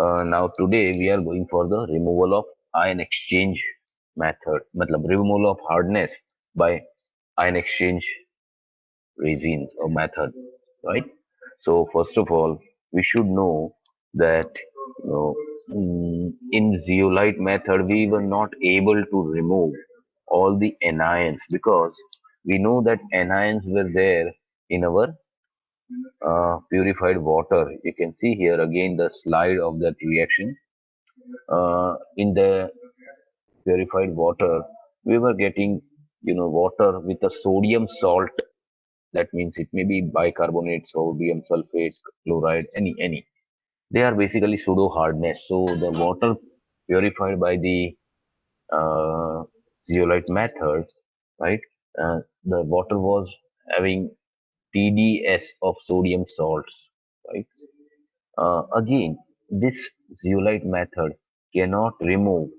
Now today we are going for the removal of ion exchange method, मतलब removal of hardness by ion exchange resins or method, right? So first of all, we should know that in zeolite method we were not able to remove all the anions because we know that anions were there in our purified water. You can see here again the slide of that reaction. In the purified water, we were getting, water with a sodium salt. That means it may be bicarbonate, sodium sulfate, chloride, any. They are basically pseudo hardness. So the water purified by the zeolite method, right? The water was having TDS of sodium salts, right? Again, this zeolite method cannot remove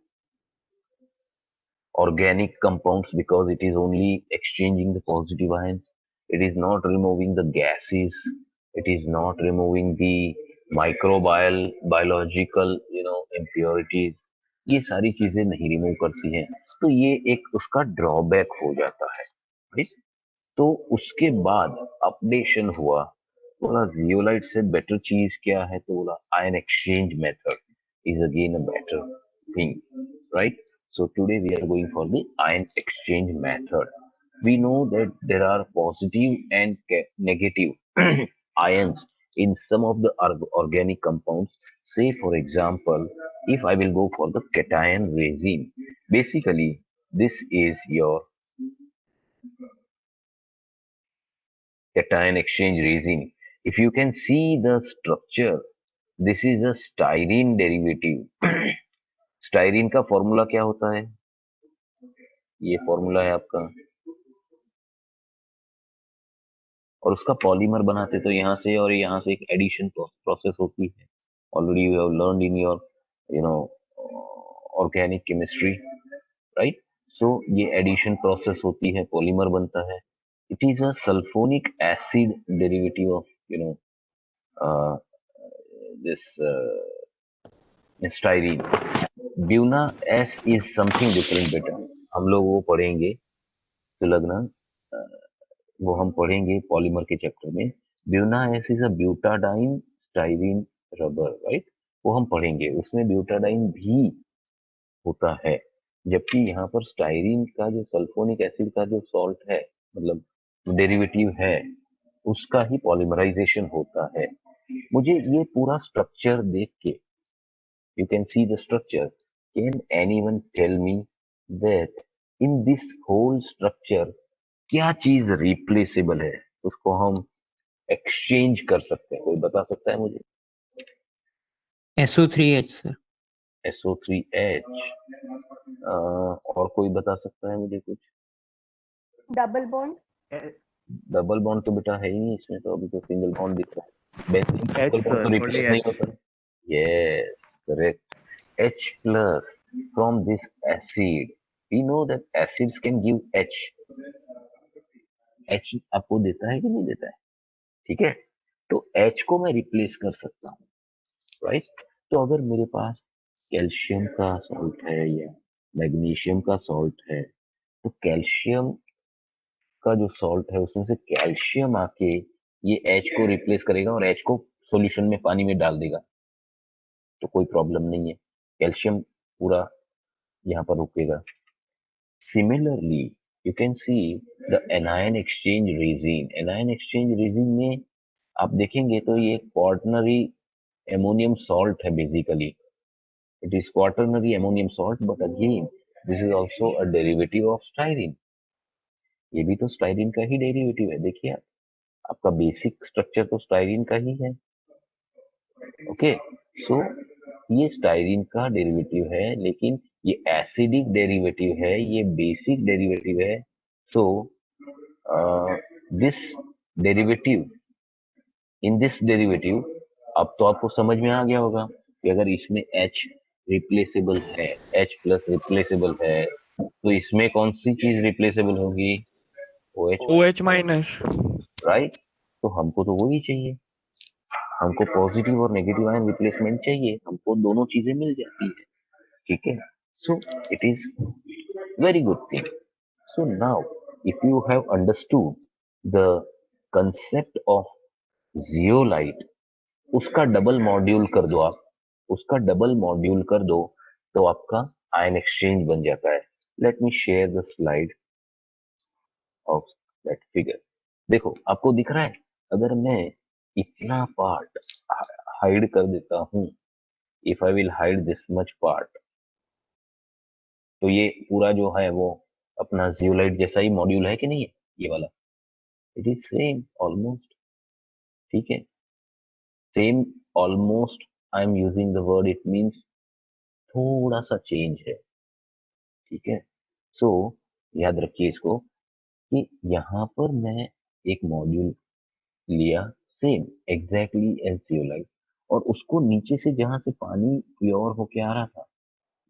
organic compounds because it is only exchanging the positive ions. It is not removing the gases. It is not removing the microbial, biological, impurities. ये सारी चीजें नहीं remove करती हैं, तो ये एक उसका ड्रॉबैक हो जाता है, right? तो उसके बाद अपडेशन हुआ, बोला जियोलाइट से बेटर चीज क्या है, तो बोला ion exchange method is again a better thing, right? So today we are going for the ion exchange method. We know that there are positive and negative ions in some of the organic compounds. Say for example, if I will go for the cation resin, basically this is your cation exchange resin. If you can see the structure, this is a styrene derivative. Styrene का formula क्या होता है? ये formula है आपका, और उसका polymer बनाते तो यहाँ से और यहाँ से एक एडिशन प्रोसेस होती है. Already you have learned in your you know organic chemistry, right? So ये एडिशन प्रोसेस होती है, पॉलीमर बनता है. It is a sulphonic acid derivative of this styrene. Buna S is something different बेटा, हम लोग वो पढ़ेंगे, तो लगना वो हम पढ़ेंगे पॉलीमर के चैप्टर में. Buena S is a butadiene styrene rubber, right? वो हम पढ़ेंगे, उसमें ब्यूटाडाइन भी होता है, जबकि यहाँ पर स्टाइरीन का जो सल्फोनिक एसिड का जो सॉल्ट है, मतलब डेरिवेटिव है, उसका ही पॉलीमराइजेशन होता है. मुझे ये पूरा स्ट्रक्चर देख के, you can see the structure. Can anyone tell me that in this whole structure क्या चीज रिप्लेसेबल है, उसको हम एक्सचेंज कर सकते हैं? कोई बता सकता है मुझे? SO3H sir. SO3H. और कोई बता सकता है मुझे कुछ? Double bond. डबल बॉन्ड तो बेटा है ही नहीं इसमें, तो अभी तो सिंगल बॉन्ड दिख रहा है. बेंजीन का H डबल बॉन्ड sir, तो only रिप्लेस नहीं H. होता है. Yes, correct. H plus from this acid. We know that acids can give H. H आपको देता है कि नहीं देता है? ठीक है, तो H को मैं रिप्लेस कर सकता हूँ, राइट? तो अगर मेरे पास कैल्शियम का सॉल्ट है या मैग्नीशियम का सॉल्ट है, तो कैल्शियम का जो सॉल्ट है उसमें से कैल्शियम आके ये H को रिप्लेस करेगा और H को सॉल्यूशन में, पानी में डाल देगा, तो कोई प्रॉब्लम नहीं है, कैल्शियम पूरा यहाँ पर रुकेगा. Similarly, you can see the anion exchange resin. Anion exchange resin में आप देखेंगे तो ये quaternary ammonium salt है basically. It is quaternary ammonium salt, but again, this is also a derivative of styrene. ये भी तो styrene का ही derivative है. देखिए आप, आपका बेसिक स्ट्रक्चर तो स्टाइरीन का ही है. ओके, सो ये स्टाइरीन का डेरिवेटिव है, लेकिन ये एसिडिक डेरिवेटिव है, ये बेसिक डेरिवेटिव है. So this derivative, in this derivative, अब तो आपको समझ में आ गया होगा कि अगर इसमें H रिप्लेसेबल है, H प्लस रिप्लेसेबल है, तो इसमें कौन सी चीज रिप्लेसेबल होगी? OH, OH minus. राइट? तो हमको तो वही चाहिए. हमको पॉजिटिव और नेगेटिव आयन रिप्लेसमेंट चाहिए, हमको दोनों चीजें मिल जाती है, ठीक है। So it is very good thing. So now if you have understood the concept of zeolite, उसका डबल मॉड्यूल कर दो आप, उसका डबल मॉड्यूल कर दो तो आपका आयन एक्सचेंज बन जाता है। Let me share the slide of that figure. देखो आपको दिख रहा है, अगर मैं इतना पार्ट हाइड कर देता हूं, if I will hide this much part, तो ये पूरा जो है वो अपना जियोलाइट जैसा ही मॉड्यूल है कि नहीं है, ये वाला। इट इज सेम ऑलमोस्ट, ठीक है, same almost. I am using the word it means थोड़ा सा चेंज है, ठीक है। सो याद रखिए इसको कि यहाँ पर मैं एक मॉड्यूल लिया, सेम एग्जैक्टली एज जियोलाइट, और उसको नीचे से जहां से पानी प्योर होके आ रहा था,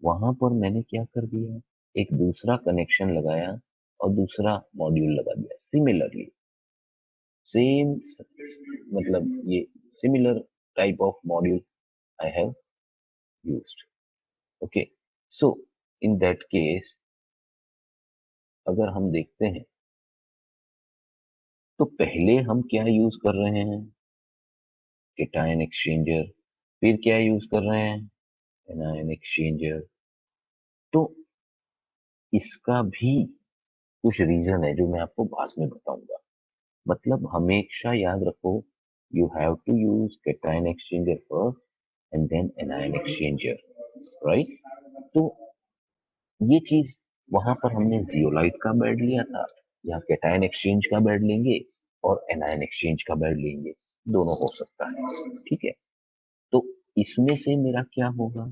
वहां पर मैंने क्या कर दिया, एक दूसरा कनेक्शन लगाया और दूसरा मॉड्यूल लगा दिया। सिमिलरली सेम, मतलब ये similar type of module I have used. Okay, so in that case अगर हम देखते हैं तो पहले हम क्या यूज कर रहे हैं, केटायन एक्सचेंजर, फिर क्या यूज कर रहे हैं, एनायन एक्सचेंजर। तो इसका भी कुछ रीजन है जो मैं आपको बाद में बताऊंगा। मतलब हमेशा याद रखो, you have to use cation exchanger first and then anion exchanger, right. तो ये चीज वहां पर हमने जियोलाइट का बेड लिया था, यहाँ केटायन एक्सचेंज का बेड लेंगे और एनायन एक्सचेंज का बेड लेंगे, दोनों हो सकता है, ठीक है। तो इसमें से मेरा क्या होगा,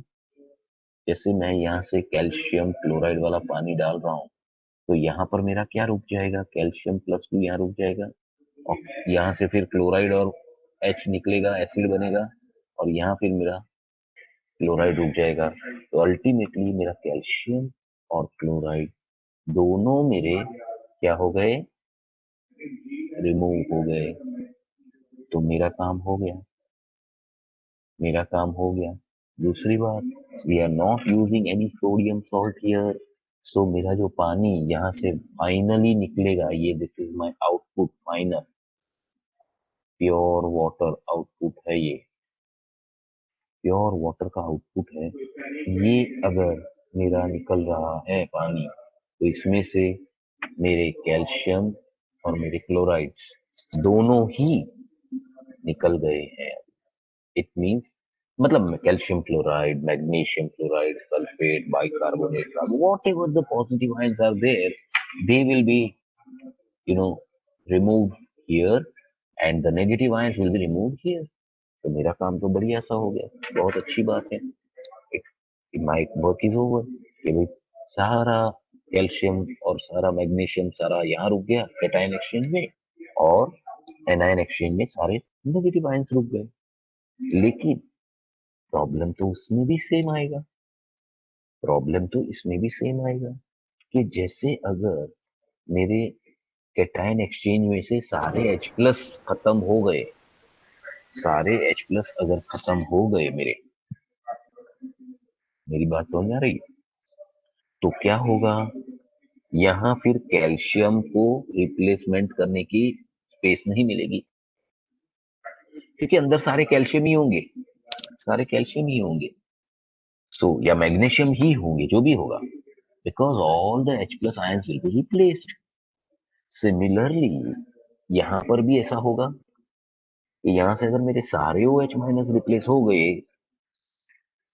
जैसे मैं यहाँ से कैल्शियम क्लोराइड वाला पानी डाल रहा हूँ, तो यहाँ पर मेरा क्या रुक जाएगा, कैल्शियम प्लस टू यहाँ रुक जाएगा, और यहाँ से फिर क्लोराइड और एच निकलेगा, एसिड बनेगा, और यहाँ फिर मेरा क्लोराइड रुक जाएगा। तो अल्टीमेटली मेरा कैल्शियम और क्लोराइड दोनों मेरे क्या हो गए, रिमूव हो गए। तो मेरा काम हो गया, मेरा काम हो गया। दूसरी बात, we are not using any sodium salt here. So मेरा जो पानी यहाँ से फाइनली निकलेगा, ये this is my output, final pure water output है, ये प्योर वाटर का आउटपुट है। ये अगर मेरा निकल रहा है पानी, तो इसमें से मेरे कैल्शियम और मेरे क्लोराइड्स दोनों ही निकल गए हैं। इट मीन्स, मतलब calcium chloride, magnesium chloride, sulphate, bicarbonate, whatever the positive ions are there, they will be, you know, removed here and the negative ions will be removed here. तो मेरा काम तो बढ़िया सा हो गया, बहुत अच्छी बात है। माई वर्क इज ओवर, कि भाई सारा कैल्शियम और सारा मैग्नीशियम सारा यहाँ रुक गया कैटायन एक्सचेंज में, और एनायन एक्सचेंज में सारे नेगेटिव आयंस रुक गए। लेकिन प्रॉब्लम तो उसमें भी सेम आएगा, प्रॉब्लम तो इसमें भी सेम आएगा, कि जैसे अगर मेरे कैटायन एक्सचेंज में से सारे H प्लस खत्म हो गए, सारे H प्लस अगर खत्म हो गए मेरे, मेरी बात समझ आ रही है, तो क्या होगा, यहाँ फिर कैल्शियम को रिप्लेसमेंट करने की स्पेस नहीं मिलेगी, क्योंकि अंदर सारे कैल्शियम ही होंगे, सारे कैल्शियम ही होंगे। सो या मैग्नीशियम ही होंगे, जो भी होगा, because all the H plus ions will be replaced. Similarly यहाँ पर भी ऐसा होगा कि यहाँ से अगर मेरे सारे OH माइनस रिप्लेस हो गए,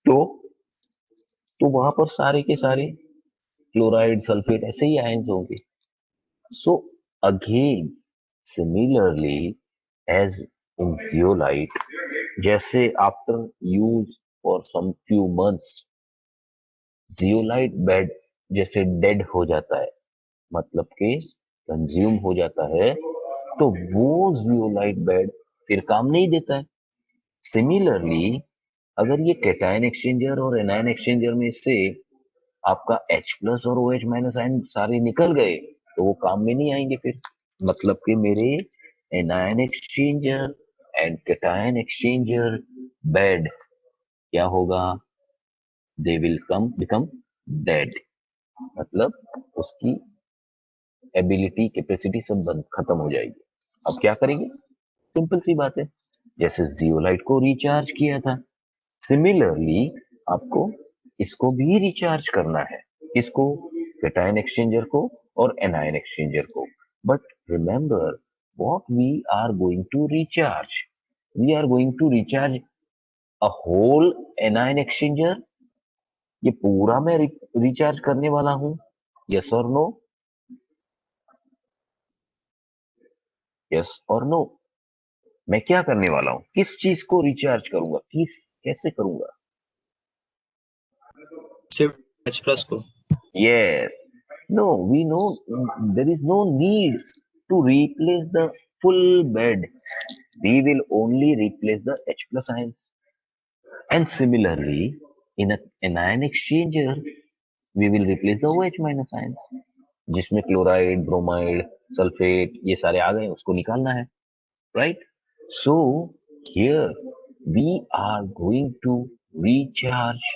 तो वहां पर सारे के सारे क्लोराइड सल्फेट ऐसे ही आयंस होंगे। So again similarly as in zeolite, जैसे after use for some few months zeolite bed जैसे डेड हो जाता है, मतलब कि कंज्यूम हो जाता है, तो वो जियोलाइट बेड फिर काम नहीं देता है। सिमिलरली अगर ये कैटायन एक्सचेंजर और एनायन एक्सचेंजर में से आपका H प्लस और OH माइनस आयन सारे निकल गए, तो वो काम में नहीं आएंगे फिर। मतलब कि मेरे anion exchanger and cation exchanger bed क्या होगा, दे विल बिकम डेड, मतलब उसकी एबिलिटी कैपेसिटी सब बंद खत्म हो जाएगी। अब क्या करेंगे, सिंपल सी बात है, जैसे जियोलाइट को रिचार्ज किया था, सिमिलरली आपको इसको भी रिचार्ज करना है। किसको, कैटायन एक्सचेंजर को और एनायन एक्सचेंजर को। But remember what we are going to recharge, we are going to recharge a whole anion exchanger, ये पूरा मैं रिचार्ज करने वाला हूं, यस और नो, यस और नो। मैं क्या करने वाला हूँ, किस चीज को रिचार्ज करूंगा, किस कैसे करूंगा, सिर्फ एच प्लस को। yes, no, we know there is no need to replace the full bed, we will only replace the H plus ions. And similarly in an anion exchanger we will replace the OH minus ions, जिसमें chloride, bromide, sulphate ये सारे आ गए, उसको निकालना है, right? So here we are going to recharge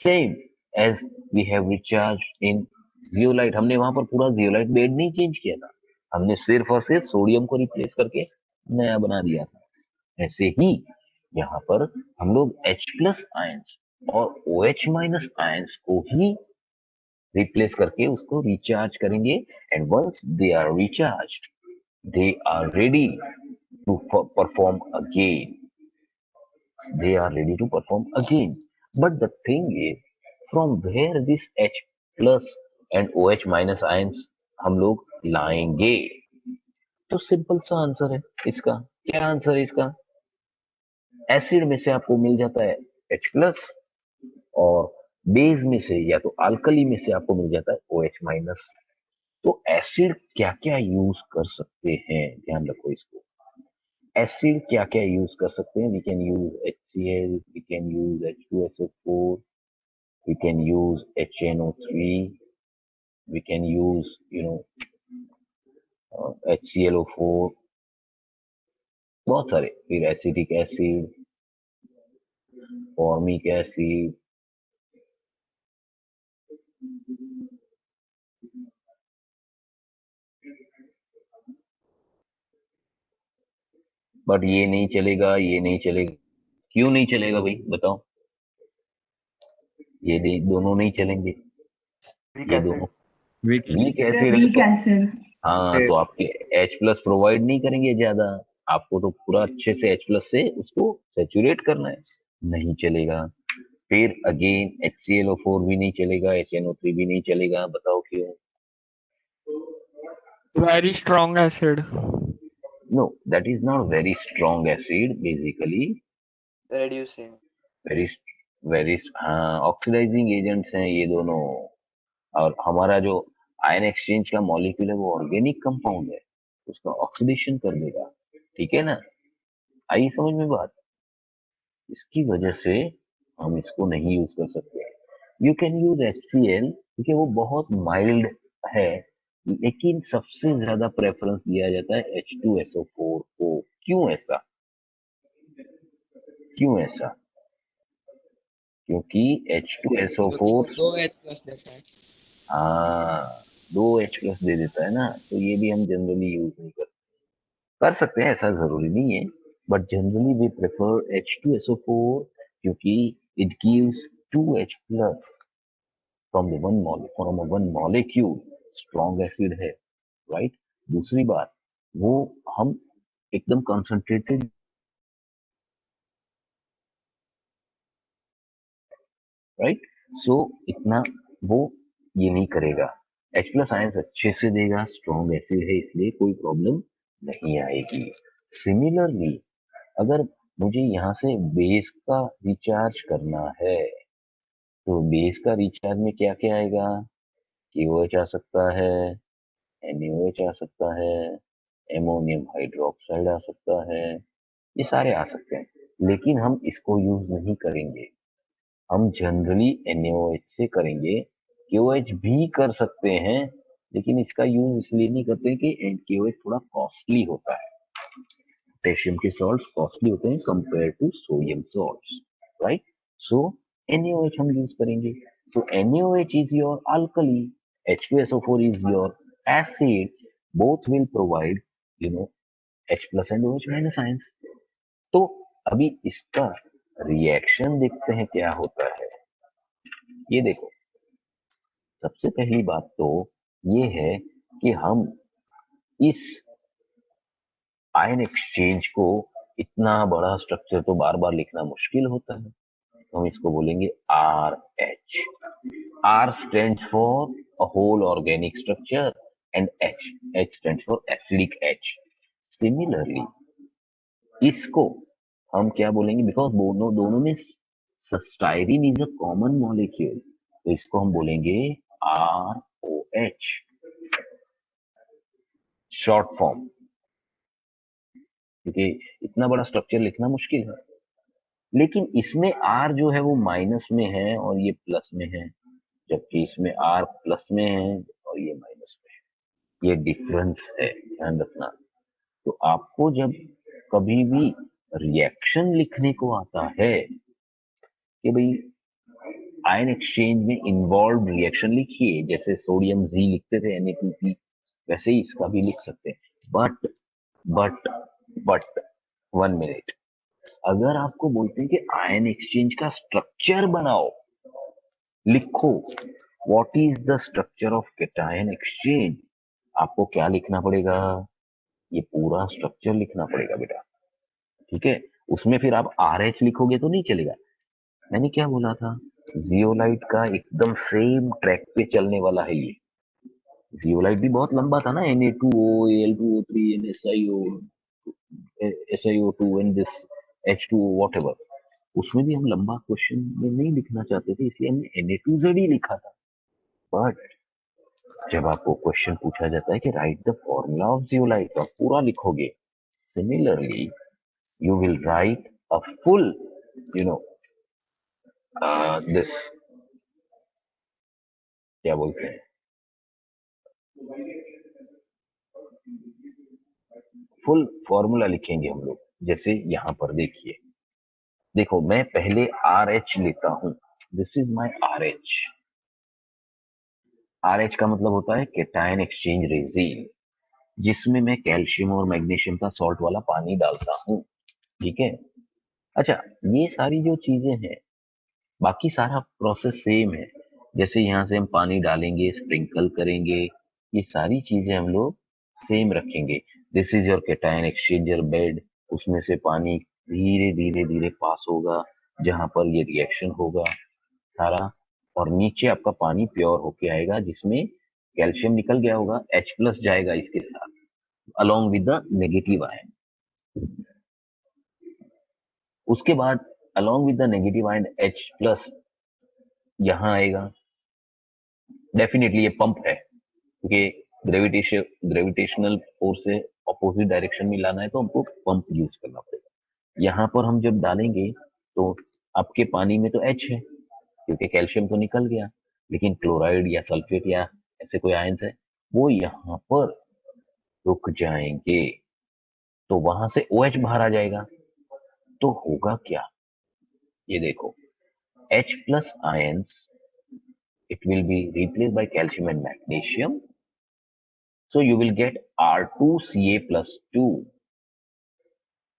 same as we have recharged in zeolite. हमने वहां पर पूरा zeolite बेड नहीं चेंज किया था, हमने सिर्फ और सिर्फ सोडियम को रिप्लेस करके नया बना दिया था। ऐसे ही यहाँ पर हम लोग H प्लस आयंस और OH माइनस आयंस को ही रिप्लेस करके उसको रिचार्ज करेंगे, and once they are recharged they are ready to perform again, they are ready to perform again. But the thing is, from where this H plus and OH minus ions हम लोग लाएंगे, तो simple सा answer है इसका। क्या answer है इसका, एसिड में से आपको मिल जाता है H प्लस, और बेस में से या तो अल्कली में से आपको मिल जाता है OH माइनस। तो एसिड क्या क्या यूज कर सकते हैं, ध्यान रखो इसको, एसिड क्या क्या यूज कर सकते हैं, we can use HCl, we can use H2SO4, we can use HNO3, we can use HClO4, बहुत सारे, फिर acetic acid, formic acid, but ये नहीं चलेगा, ये नहीं चलेगा, क्यों नहीं चलेगा भाई बताओ, ये दोनों नहीं चलेंगे, ये दोनों वीक वीक एसिड। एसिड है वीक तो, एसिड। हाँ तो आपके H प्लस प्रोवाइड नहीं करेंगे ज्यादा, आपको तो पूरा अच्छे से H प्लस से उसको सेचुरेट करना है, नहीं चलेगा। फिर अगेन HClO4 भी नहीं चलेगा, HNO3 भी नहीं चलेगा, बताओ क्यों। Very strong acid. No, that is not very strong acid, basically reducing. Very very, हाँ ऑक्सीडाइजिंग एजेंट्स हैं ये दोनों। और हमारा जो आयन एक्सचेंज का मॉलिक्यूल है वो ऑर्गेनिक कंपाउंड है, उसका ऑक्सीडेशन कर देगा, ठीक है ना, आई समझ में बात, इसकी वजह से हम इसको नहीं यूज कर सकते। यू कैन यूज HCl क्योंकि वो बहुत माइल्ड है, लेकिन सबसे ज्यादा प्रेफरेंस दिया जाता है H2SO4 को। क्यों ऐसा, क्यों ऐसा, क्योंकि H2SO4 दो H प्लस देता है। हाँ 2H प्लस दे देता है ना, तो ये भी हम जनरली यूज नहीं करते, कर सकते हैं ऐसा जरूरी नहीं है, but generally we prefer H2SO4 क्योंकि it gives 2H plus from the one molecule, strong acid है, राइट। दूसरी बात, वो हम एकदम कंसंट्रेटेड, राइट, सो इतना वो ये नहीं करेगा, H प्लस आयंस अच्छे से देगा, स्ट्रॉन्ग एसिड है इसलिए कोई प्रॉब्लम नहीं आएगी। सिमिलरली अगर मुझे यहाँ से बेस का रिचार्ज करना है, तो बेस का रिचार्ज में क्या क्या आएगा, KOH आ सकता है, NaOH आ सकता है, एमोनियम हाइड्रोक्साइड आ सकता है, ये सारे आ सकते हैं, लेकिन हम इसको यूज नहीं करेंगे, हम जनरली NaOH से करेंगे। KOH भी कर सकते हैं, लेकिन इसका यूज इसलिए नहीं करते कि KOH थोड़ा कॉस्टली होता है, पोटेशियम के सॉल्ट्स कॉस्टली होते हैं compare to sodium salts, right? So NaOH हम यूज करेंगे. So NaOH is your alkali, H2SO4 is your acid. Both will provide, H plus and OH minus ions. तो अभी इसका रिएक्शन देखते हैं क्या होता है. ये देखो, सबसे पहली बात तो ये है कि हम इस आयन एक्सचेंज को, इतना बड़ा स्ट्रक्चर तो बार बार लिखना मुश्किल होता है, तो हम इसको बोलेंगे RH. R stands for a whole organic structure and H stands for acidic H. Similarly, इसको हम क्या बोलेंगे, बिकॉज दोनों में styrene is a common molecule, तो इसको हम बोलेंगे ROH, शॉर्ट फॉर्म, क्योंकि इतना बड़ा स्ट्रक्चर लिखना मुश्किल है. लेकिन इसमें R जो है वो माइनस में है और ये प्लस में है, जबकि इसमें R प्लस में है और ये माइनस में है. ये डिफरेंस है, ध्यान रखना. तो आपको जब कभी भी रिएक्शन लिखने को आता है कि भाई आयन एक्सचेंज में इन्वॉल्व रिएक्शन लिखिए, जैसे सोडियम जी लिखते थे Na2C, वैसे ही इसका भी लिख सकते हैं. बट 1 मिनट, अगर आपको बोलते हैं कि आयन एक्सचेंज का स्ट्रक्चर बनाओ, लिखो what is the structure of cation exchange, आपको क्या लिखना पड़ेगा? ये पूरा स्ट्रक्चर लिखना पड़ेगा बेटा, ठीक है? उसमें फिर आप RH लिखोगे तो नहीं चलेगा. मैंने क्या बोला था, जियोलाइट का एकदम सेम ट्रैक पे चलने वाला है ये. जियोलाइट भी बहुत लंबा था ना, Na2O, Al2O3, NSiO, SiO2 and this H2O whatever. उसमें भी हम लंबा क्वेश्चन में नहीं लिखना चाहते थे, इसलिए हमने Na2Z ही लिखा था. बट जब आपको क्वेश्चन पूछा जाता है कि right the formula of zeolite, तो आप पूरा लिखोगे. Similarly you will write a full, this, क्या बोलते हैं, फुल फॉर्मूला लिखेंगे हम लोग. जैसे यहां पर देखिए, देखो मैं पहले RH लेता हूं. This is my RH. RH का मतलब होता है कैटायन एक्सचेंज रेजिन, जिसमें मैं कैल्शियम और मैग्नीशियम का सॉल्ट वाला पानी डालता हूं, ठीक है? अच्छा, ये सारी जो चीजें हैं, बाकी सारा प्रोसेस सेम है. जैसे यहाँ से हम पानी डालेंगे, स्प्रिंकल करेंगे, ये सारी चीजें हम लोग सेम रखेंगे. This is your cation exchanger bed, उसमें से पानी धीरे धीरे धीरे पास होगा, जहां पर ये रिएक्शन होगा सारा, और नीचे आपका पानी प्योर होके आएगा, जिसमें कैल्शियम निकल गया होगा, H प्लस जाएगा इसके साथ along with the negative ion. उसके बाद along with the negative ion H plus यहां आएगा. डेफिनेटली ये पंप है, क्योंकि ग्रेविटेशनल फोर्स से अपोजिट डायरेक्शन में लाना है, तो हमको पंप यूज करना पड़ेगा. यहाँ पर हम जब डालेंगे तो आपके पानी में तो H है, क्योंकि कैल्शियम तो निकल गया, लेकिन क्लोराइड या सल्फेट या ऐसे कोई आयंस है, वो यहाँ पर रुक जाएंगे, तो वहां से OH बाहर आ जाएगा. तो होगा क्या, ये देखो, H plus ions, it will be replaced by calcium and magnesium, so you will get R2Ca plus 2.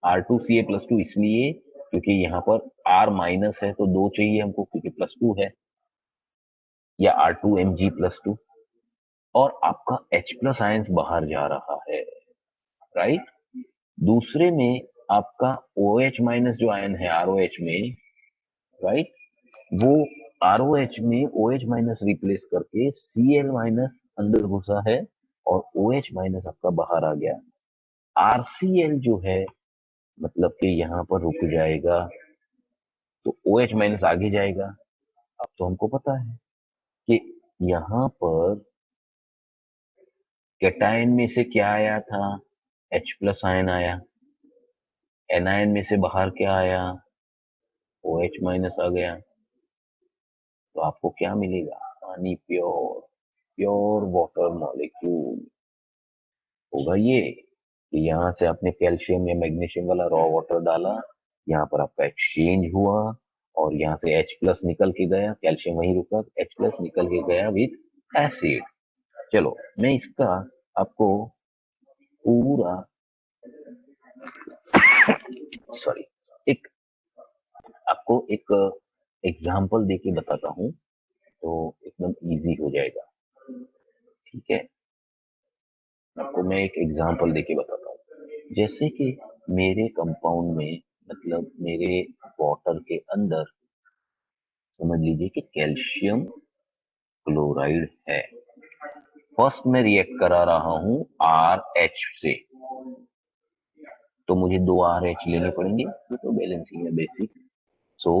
R2Ca plus 2 इसलिए क्योंकि यहाँ पर R माइनस है, तो 2 चाहिए हमको, क्योंकि प्लस 2 है, या R2Mg plus 2, और आपका H plus आयंस बाहर जा रहा है, राइट? दूसरे में आपका OH माइनस जो आयन है ROH में, राइट, वो ROH में OH माइनस रिप्लेस करके Cl माइनस अंदर घुसा है और OH माइनस आपका बाहर आ गया. RCl जो है, मतलब कि यहाँ पर रुक जाएगा, तो OH माइनस आगे जाएगा. अब तो हमको पता है कि यहाँ पर कैटायन में से क्या आया था, H प्लस आयन आया, एनायन में से बाहर क्या आया, OH माइनस आ गया. तो आपको क्या मिलेगा, पानी प्योर वाटर मॉलिक्यूल होगा ये. कि यहाँ से आपने कैल्शियम या मैग्नीशियम वाला रॉ वाटर डाला, यहाँ पर आपका एक्सचेंज हुआ और यहाँ से H प्लस निकल के गया, कैल्शियम वहीं रुका, H प्लस निकल के गया विथ एसिड। चलो मैं इसका आपको पूरा सॉरी एक आपको एक एग्जाम्पल देके बताता हूँ, तो एकदम इजी हो जाएगा। ठीक है, आपको मैं एक एग्जाम्पल देके बताता हूँ। जैसे कि मेरे कंपाउंड में, मतलब मेरे वाटर के अंदर समझ लीजिए कि कैल्शियम क्लोराइड है। फर्स्ट मैं रिएक्ट करा रहा हूँ RH से, तो मुझे 2 RH लेने पड़ेंगे, तो बैलेंसिंग है basic. So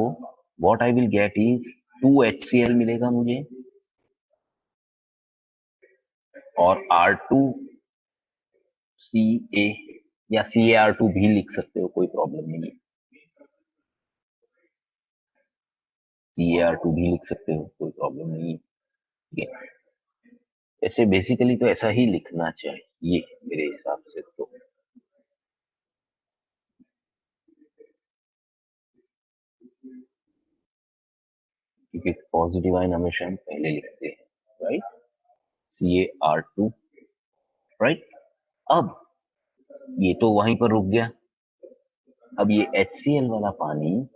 what I will get is 2HCl मिलेगा मुझे, और R2Ca या CaR2 भी लिख सकते हो, कोई प्रॉब्लम नहीं है। CaR2 भी लिख सकते हो, कोई प्रॉब्लम नहीं है। ठीक है, ऐसे बेसिकली तो ऐसा ही लिखना चाहिए मेरे हिसाब से। तो क्योंकि पॉजिटिव आयन हमेशा हम पहले लिखते हैं, राइट, CaR2, राइट। अब ये तो वहीं पर रुक गया। अब ये HCl वाला पानी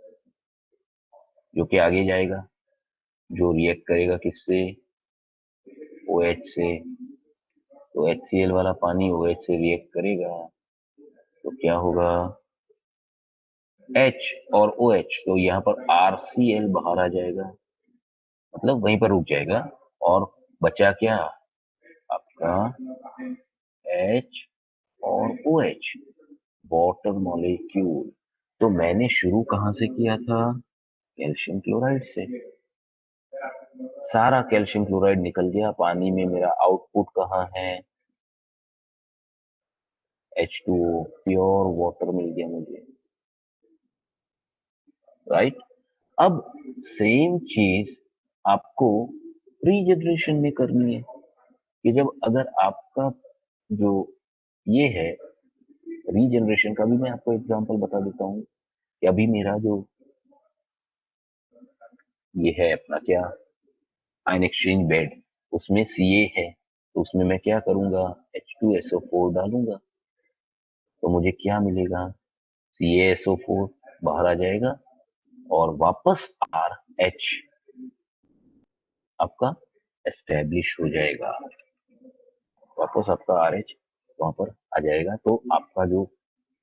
जो कि आगे जाएगा, जो रिएक्ट करेगा किससे, OH से, तो HCl वाला पानी OH से रिएक्ट करेगा, तो क्या होगा, H और OH, तो यहाँ पर RCl बाहर आ जाएगा, मतलब वहीं पर रुक जाएगा, और बचा क्या आपका H और OH, वाटर मॉलिक्यूल। तो मैंने शुरू कहाँ से किया था, कैल्शियम क्लोराइड से। सारा कैल्शियम क्लोराइड निकल गया पानी में, मेरा आउटपुट कहाँ है, H2O, प्योर वाटर मिल गया मुझे, राइट। अब सेम चीज आपको रीजनरेशन में करनी है, कि जब अगर आपका जो ये है रीजनरेशन का, भी मैं आपको एग्जांपल बता देता हूँ कि अभी मेरा जो ये है अपना क्या आयन एक्सचेंज बेड, उसमें Ca है, तो उसमें मैं क्या करूंगा, H2SO4 डालूंगा, तो मुझे क्या मिलेगा, CaSO4 बाहर आ जाएगा, और वापस RH आपका एस्टेब्लिश हो जाएगा, वापस आपका RH वहां पर आ जाएगा। तो आपका जो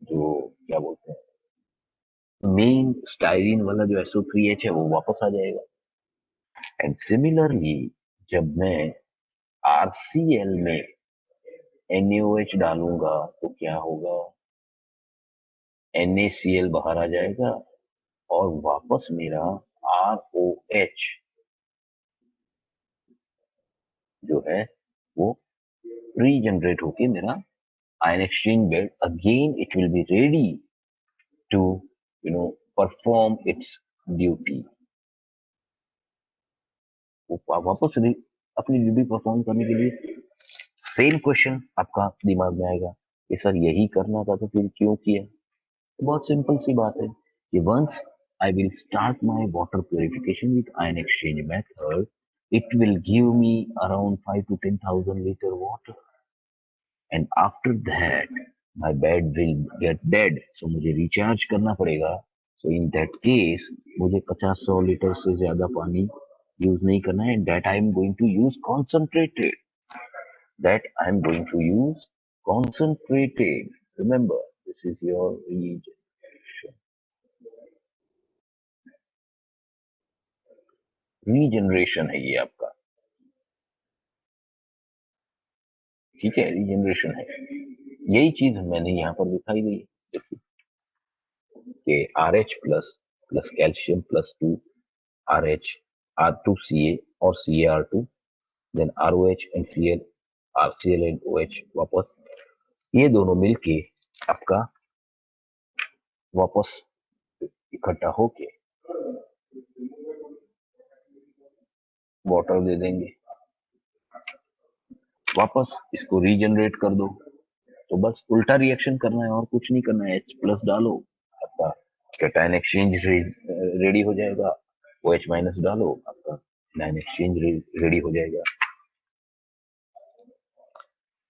जो क्या बोलते हैं मेन स्टाइरिन वाला जो SO3H है वो वापस आ जाएगा। एंड सिमिलरली जब मैं RCl में NaOH डालूंगा, तो क्या होगा, NaCl बाहर आ जाएगा, और वापस मेरा ROH जो है वो रीजनरेट होके मेरा ion exchange bed again it will be ready to perform its duty। वो वापस अपनी ड्यूटी परफॉर्म करने के लिए सेम क्वेश्चन आपका दिमाग में आएगा कि सर यही करना था तो फिर क्यों किया। तो बहुत सिंपल सी बात है कि once I will start my water purification with ion exchange method, it will give me around 5 to 10,000 liter water, and after that my bed will get dead, so मुझे रिचार्ज करना पड़ेगा। so in that case मुझे 50-100 litre से ज्यादा पानी use नहीं करना है, that I am going to use concentrated, that I am going to use concentrated, remember this is your regeneration है ये आपका, ठीक है, रीजनरेशन है। यही चीज मैंने यहाँ पर दिखाई गई है कि RH plus plus calcium plus 2 RH R2Ca और CaR2, then ROH and Cl, RCl and OH, वापस ये दोनों मिलके आपका वापस इकट्ठा होके वाटर दे देंगे। वापस इसको रीजनरेट कर दो, तो बस उल्टा रिएक्शन करना है और कुछ नहीं करना है, H प्लस डालो, आपका कैटायन एक्सचेंज रेडी हो जाएगा, OH माइनस डालो, आपका एनायन एक्सचेंज रेडी हो जाएगा।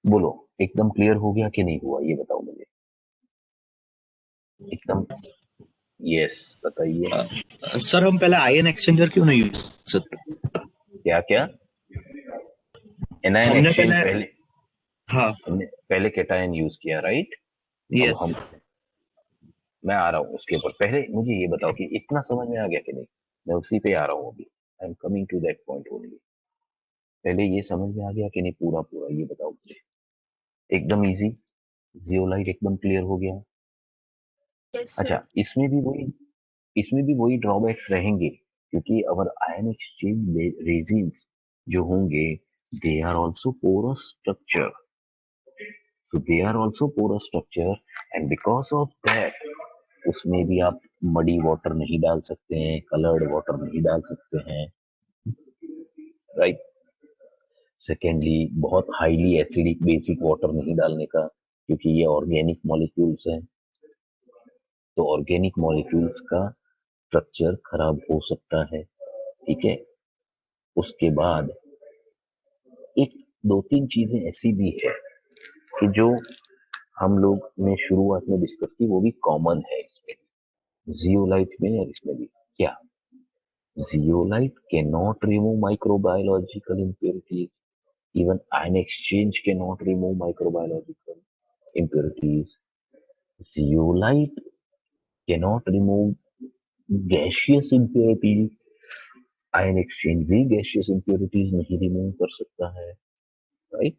बोलो एकदम क्लियर हो गया कि नहीं हुआ, ये बताओ मुझे एकदम। यस बताइए। सर हम पहले आयन एक्सचेंजर क्यों नहीं यूज सकते? क्या क्या? एनायन हमने एक्सचेंज पहले पहले, हाँ हमने पहले कैटायन यूज किया, राइट? अब यस हम, मैं आ रहा हूँ उसके ऊपर, पहले मुझे ये बताओ कि इतना समझ में आ गया कि नहीं। मैं उसी पे आ रहा हूँ अभी, I am coming to that point only. पहले ये समझ में आ गया कि नहीं पूरा पूरा, ये बताओ मुझे। एकदम इजी, जियोलाइट एकदम क्लियर हो गया। अच्छा, इसमें भी वही ड्रॉबैक्स रहेंगे, क्योंकि अवर आयन एक्सचेंज रेजिन्स जो होंगे, they are also porous structure, so they are also porous structure, and because of that उसमें भी आप मडी वाटर नहीं डाल सकते हैं, कलर्ड वाटर नहीं डाल सकते हैं, राइट? सेकेंडली, बहुत हाईली एसिडिक बेसिक वाटर नहीं डालने का, क्योंकि ये ऑर्गेनिक मॉलिक्यूल्स हैं, तो ऑर्गेनिक मॉलिक्यूल्स का स्ट्रक्चर खराब हो सकता है, ठीक है? उसके बाद एक दो तीन चीजें ऐसी भी है कि जो हम लोग ने शुरुआत में डिस्कस की, वो भी कॉमन है इसमें, जियोलाइट में और इसमें भी। क्या? Zeolite cannot remove microbiological impurities, even ion exchange cannot remove microbiological impurities, zeolite cannot remove gaseous impurities, ion exchange भी gaseous impurities नहीं रिमूव कर सकता है, राइट?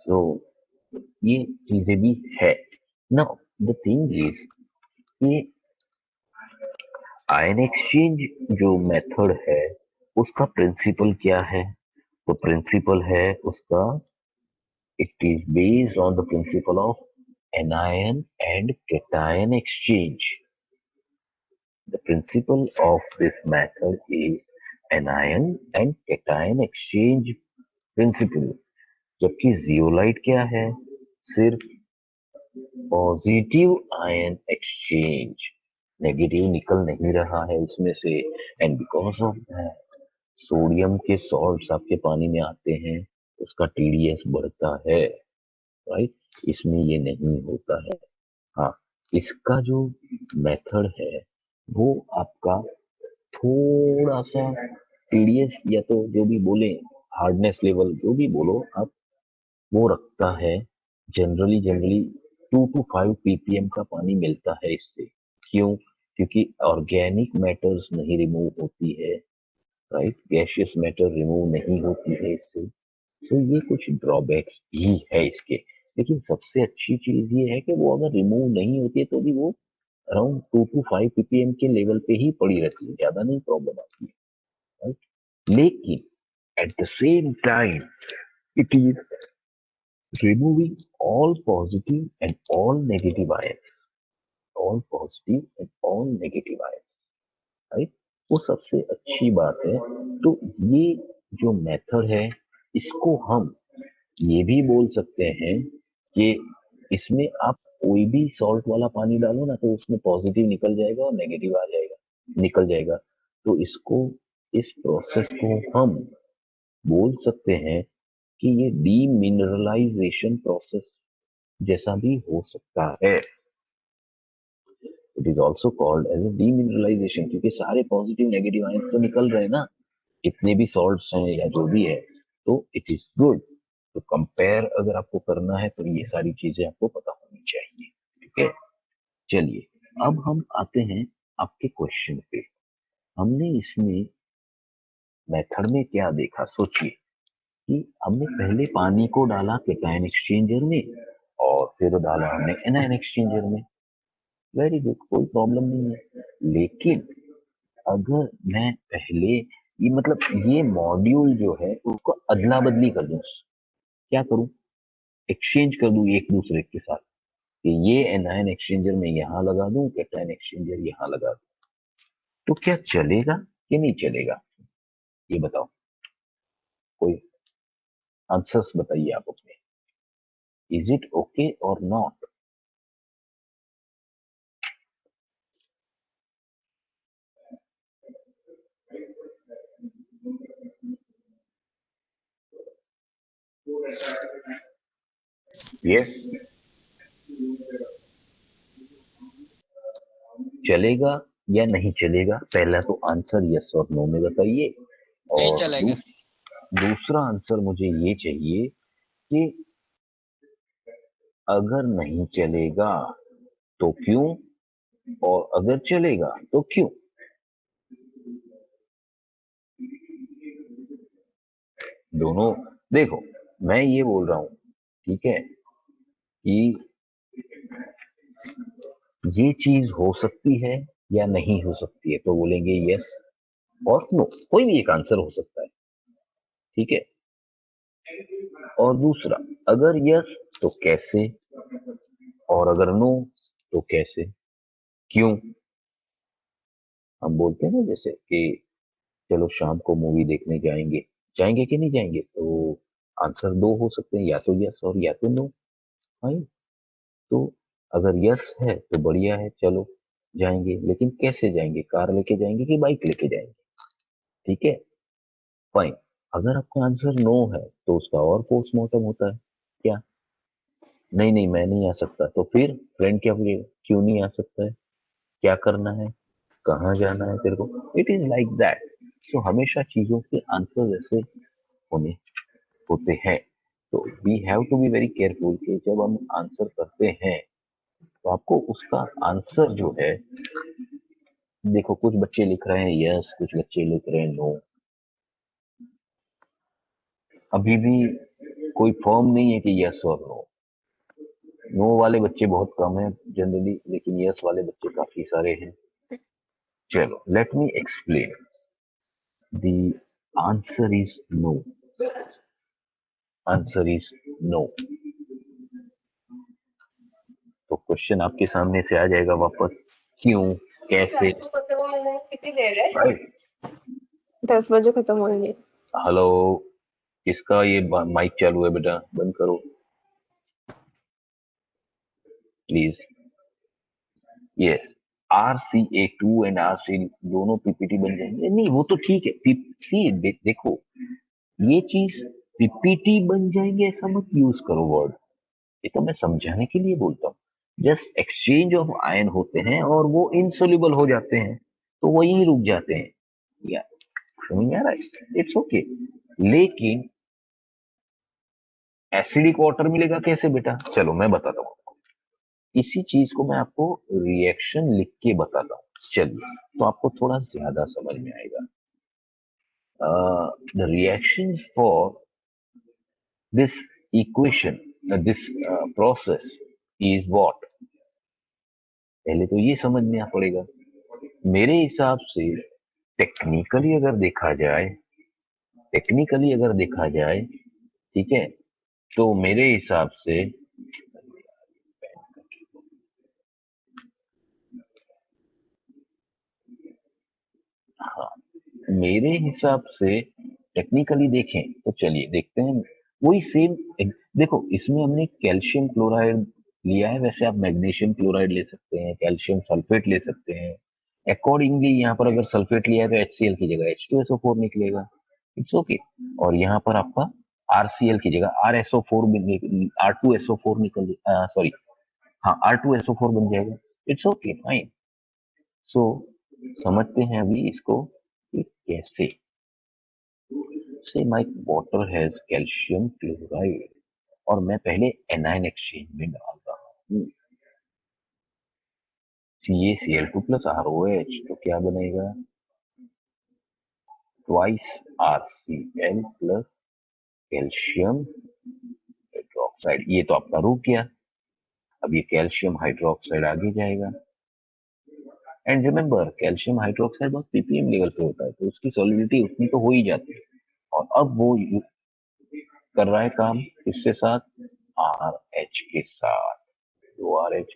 सो ये चीजें भी है। नाउ द थिंग इज कि आयन एक्सचेंज जो मेथड है उसका प्रिंसिपल क्या है? तो प्रिंसिपल है उसका, it is based on the principle of anion and cation exchange. The principle of this method is anion and cation exchange principle. जबकि जियोलाइट क्या है? सिर्फ पॉजिटिव आयन एक्सचेंज, नेगेटिव निकल नहीं रहा है उसमें से, and because of that sodium के सॉल्ट्स आपके पानी में आते हैं, उसका टीडीएस बढ़ता है, राइट? इसमें ये नहीं होता है। हाँ, इसका जो मेथड है वो आपका थोड़ा सा टीडीएस, या तो जो भी बोले हार्डनेस लेवल, जो भी बोलो आप, वो रखता है। जनरली 2 to 5 ppm का पानी मिलता है इससे। क्यों? क्योंकि ऑर्गेनिक मैटर्स नहीं रिमूव होती है, राइट? गैशियस मैटर रिमूव नहीं होती है इससे। तो ये कुछ ड्रॉबैक्स भी है इसके, लेकिन सबसे अच्छी चीज ये है कि वो अगर रिमूव नहीं होती है तो भी वो अराउंड 2 to 5 ppm के लेवल पे ही पड़ी रहती है, ज्यादा नहीं प्रॉब्लम आती है, राइट? लेकिन at the same time it is removing all positive and all negative ions, all positive and all negative ions, right? वो सबसे अच्छी बात है। तो ये जो मेथड है, इसको हम ये भी बोल सकते हैं कि इसमें आप कोई भी सॉल्ट वाला पानी डालो ना, तो उसमें पॉजिटिव निकल जाएगा और नेगेटिव आ जाएगा, निकल जाएगा। तो इसको, इस प्रोसेस को हम बोल सकते हैं कि ये डीमिनरलाइजेशन प्रोसेस जैसा भी हो सकता है। It is also called as a demineralisation, क्योंकि सारे पॉजिटिव नेगेटिव आयंस तो निकल रहे हैं ना, जितने भी सॉल्ट्स हैं या जो भी है, तो इट इज गुड। तो कंपेयर अगर आपको करना है तो ये सारी चीजें आपको पता होनी चाहिए, ठीक है? चलिए, अब हम आते हैं आपके क्वेश्चन पे। हमने इसमें मेथड में क्या देखा, सोचिए कि हमने पहले पानी को डाला कैटायन एक्सचेंजर में और फिर डाला हमने एनायन एक्सचेंजर में। वेरी गुड, कोई प्रॉब्लम नहीं है। लेकिन अगर मैं पहले ये, मतलब ये मॉड्यूल जो है उसको अदला बदली कर दूं, क्या करूं? एक्सचेंज कर दूं एक दूसरे के साथ, कि ये एनायन एक्सचेंजर में यहाँ लगा दूं, कैटायन एक्सचेंजर यहाँ लगा दूं, तो क्या चलेगा कि नहीं चलेगा? ये बताओ, कोई आंसर्स बताइए आप अपने, Is it okay or not? Yes, चलेगा या नहीं चलेगा, पहला तो आंसर यस और नो में बताइए। नहीं और चलेगा। दूसरा आंसर मुझे ये चाहिए कि अगर नहीं चलेगा तो क्यों, और अगर चलेगा तो क्यों। दोनों देखो, मैं ये बोल रहा हूं, ठीक है, कि ये चीज हो सकती है या नहीं हो सकती है, तो बोलेंगे यस और नो, कोई भी एक आंसर हो सकता है, ठीक है। और दूसरा, अगर यस तो कैसे, और अगर नो तो कैसे, क्यों। हम बोलते हैं ना जैसे कि चलो शाम को मूवी देखने जाएंगे, जाएंगे कि नहीं जाएंगे, तो आंसर दो हो सकते हैं, या तो यस और या तो नो। फाइन। तो अगर यस है तो बढ़िया है, चलो जाएंगे, लेकिन कैसे जाएंगे, कार लेके जाएंगे कि बाइक लेके जाएंगे, ठीक है, फाइन। अगर आपका आंसर नो है तो उसका और पोस्टमार्टम होता है, क्या, नहीं नहीं मैं नहीं आ सकता, तो फिर फ्रेंड क्या बोलेगा, क्यों नहीं आ सकता है, क्या करना है, कहाँ जाना है तेरे को। It is like that. तो हमेशा चीजों के आंसर ऐसे होने होते हैं। तो we have to be very careful कि जब हम आंसर करते हैं तो आपको उसका आंसर जो है, देखो कुछ बच्चे लिख रहे हैं यस, कुछ बच्चे लिख रहे हैं नो, अभी भी कोई फॉर्म नहीं है कि यस और नो। नो वाले बच्चे बहुत कम हैं जनरली, लेकिन यस वाले बच्चे काफी सारे हैं। चलो let me explain. The answer is no. Answer is no. तो क्वेश्चन आपके सामने से आ जाएगा वापस, क्यों, कैसे, कितनी देर है? राइट। 10 बजे खत्म होंगे। हेलो, किसका ये माइक चालू है बेटा, बंद करो please. Yes, RCA2 and RC दोनों पीपीटी बन जाएंगे, नहीं वो तो ठीक है। सी देखो, ये चीज पीपीटी बन जाएंगे ऐसा मत यूज करो वर्ड, ये तो मैं समझाने के लिए बोलता हूँ। जस्ट एक्सचेंज ऑफ आयन होते हैं और वो इनसोल्यूबल हो जाते हैं, तो वहीं रुक जाते हैं, या समझ में आ रहा है, इट्स ओके। लेकिन एसिडिक वाटर मिलेगा कैसे बेटा, चलो मैं बताता हूँ। इसी चीज को मैं आपको रिएक्शन लिख के बताता हूँ, चलिए, तो आपको थोड़ा ज्यादा समझ में आएगा। The reactions for this equation, this process is what, पहले तो ये समझना पड़ेगा। मेरे हिसाब से टेक्निकली अगर देखा जाए, टेक्निकली अगर देखा जाए, ठीक है, तो मेरे हिसाब से, हाँ, मेरे हिसाब से टेक्निकली देखें तो चलिए देखते हैं, वही सेम। देखो इसमें हमने कैल्शियम क्लोराइड लिया है, वैसे आप मैग्नीशियम क्लोराइड ले सकते हैं, कैल्शियम सल्फेट ले सकते हैं। अकॉर्डिंगली यहाँ पर अगर सल्फेट लिया है तो HCl की जगह H2SO4 निकलेगा, इट्स ओके। और यहाँ पर आपका RCl की जगह RSO4 R2SO4 निकल, सॉरी, हाँ R2SO4 बन जाएगा, इट्स ओके फाइन। सो समझते हैं अभी इसको कि कैसे। से my water has calcium chloride, और मैं पहले एनायन एक्सचेंज में डाल रहा हूँ, CaCl2 प्लस ROH, तो क्या बनेगा, twice RCl plus calcium hydroxide. ये तो आपका रुक गया, अब ये कैल्शियम हाइड्रोक्साइड आगे जाएगा। एंड रिमेंबर कैल्शियम हाइड्रोक्साइड बहुत ppm लेवल पे होता है, तो उसकी सॉलिडिटी उतनी तो हो ही जाती है। और अब वो कर रहा है काम किसके साथ, RH के साथ, तो RH,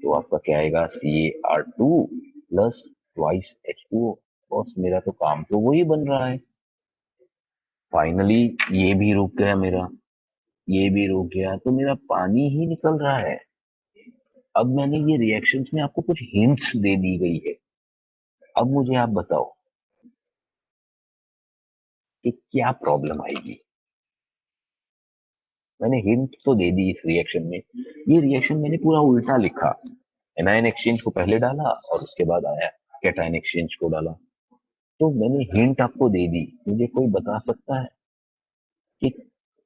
तो आपका क्या आएगा, CaR2 plus twice H2O। Boss मेरा तो काम तो वही बन रहा है। फाइनली ये भी रुक गया मेरा, ये भी रुक गया, तो मेरा पानी ही निकल रहा है। अब मैंने ये रिएक्शंस में आपको कुछ हिंट्स दे दी गई है। अब मुझे आप बताओ कि क्या प्रॉब्लम आएगी। मैंने हिंट तो दे दी इस रिएक्शन में। ये रिएक्शन मैंने पूरा उल्टा लिखा, एनायन एक्सचेंज को पहले डाला और उसके बाद आया कैटायन एक्सचेंज को डाला। तो मैंने हिंट आपको दे दी। मुझे कोई बता सकता है कि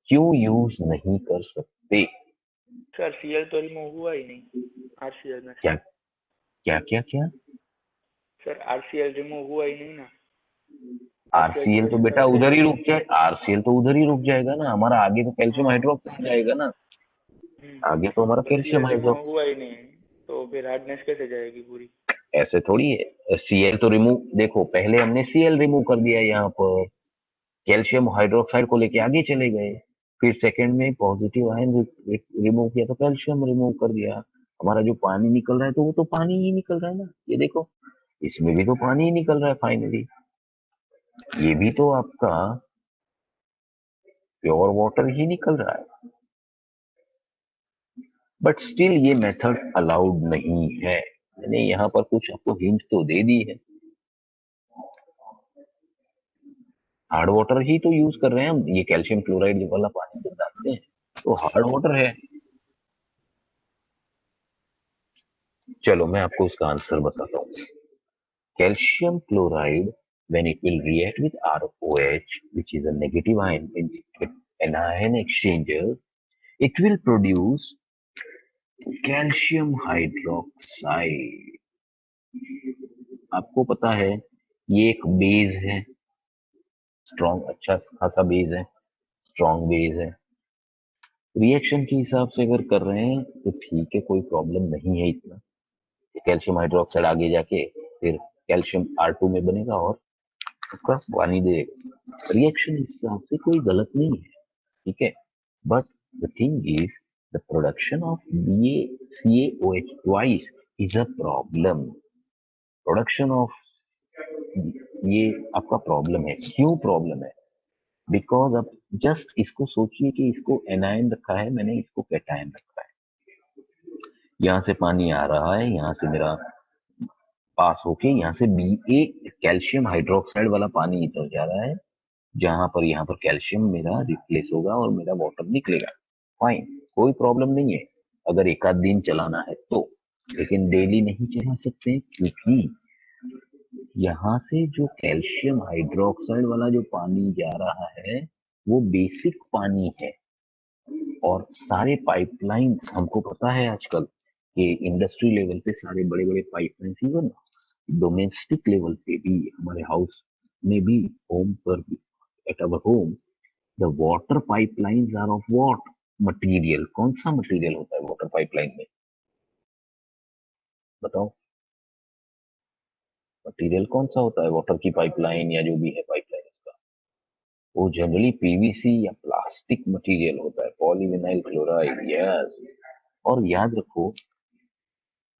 क्यों यूज नहीं कर सकते? सर सीएल तो रिमूव हुआ ही नहीं आरसीएल में। क्या क्या क्या क्या? सर आरसीएल रिमूव हुआ ही नहीं ना। आरसीएल तो बेटा उधर ही रुक जाए, आरसीएल तो उधर ही रुक जाएगा ना। हमारा आगे तो कैल्शियम हाइड्रोक्साइड जाएगा ना, आगे तो हमारा कैल्शियम रिमूव हाइड्रोक्साइड। हुआ ही नहीं, तो फिर हार्डनेस कैसे जाएगी पूरी? ऐसे थोड़ी है। सीएल तो रिमूव, देखो पहले हमने सीएल रिमूव कर दिया, यहाँ पर कैल्शियम हाइड्रोक्साइड को लेके आगे चले गए। फिर सेकंड में पॉजिटिव आयन रिमूव किया तो कैल्शियम रिमूव कर दिया। हमारा जो पानी निकल रहा है तो वो तो पानी ही निकल रहा है ना। ये देखो इसमें भी तो पानी ही निकल रहा है फाइनली। ये भी तो आपका प्योर वाटर ही निकल रहा है। बट स्टिल ये मेथड अलाउड नहीं है। मैंने यहाँ पर कुछ आपको हिंट तो दे दी है। हार्ड वाटर ही तो यूज कर रहे हैं हम। ये कैल्शियम क्लोराइड वाला पानी जब डालते हैं तो हार्ड वाटर है। चलो मैं आपको इसका आंसर बताता हूँ। Calcium chloride, when it will react with ROH, which is a negative ion in anion exchanger, it will produce calcium hydroxide. आपको पता है ये एक बेस है, स्ट्रॉन्ग, अच्छा खासा बेस है, स्ट्रॉन्ग बेस है। रिएक्शन के हिसाब से अगर कर रहे हैं तो ठीक है, कोई प्रॉब्लम नहीं है इतना। कैल्शियम हाइड्रोक्साइड आगे जाके फिर कैल्शियम R2 में बनेगा और उसका पानी देगा। रिएक्शन इस हिसाब से कोई गलत नहीं है, ठीक है। But the thing is the production of CaOH twice is a problem. Production of ये आपका प्रॉब्लम है। क्यों प्रॉब्लम है? बिकॉज अब जस्ट इसको सोचिए कि इसको एनायन रखा है मैंने, इसको कैटायन रखा है। यहाँ से पानी आ रहा है, यहाँ से मेरा पास होके यहाँ से Ba कैल्शियम हाइड्रोक्साइड वाला पानी इधर जा रहा है, जहां पर यहाँ पर कैल्शियम मेरा रिप्लेस होगा और मेरा वाटर निकलेगा। फाइन, कोई प्रॉब्लम नहीं है अगर एक आध दिन चलाना है तो। लेकिन डेली नहीं चला सकते, क्योंकि यहाँ से जो कैल्शियम हाइड्रोक्साइड वाला जो पानी जा रहा है वो बेसिक पानी है। और सारे पाइपलाइन हमको पता है आजकल कि इंडस्ट्री लेवल पे सारे बड़े बड़े पाइपलाइन, इवन डोमेस्टिक लेवल पे भी, हमारे हाउस में भी, होम पर भी, at our home the water pipelines are of what material. कौन सा मटेरियल होता है वाटर पाइपलाइन में? बताओ, मटेरियल कौन सा होता है वाटर की पाइपलाइन या जो भी है पाइपलाइन इसका? वो जनरली पीवीसी या प्लास्टिक मटेरियल होता है, पॉलीविनाइल क्लोराइड। यस, और याद रखो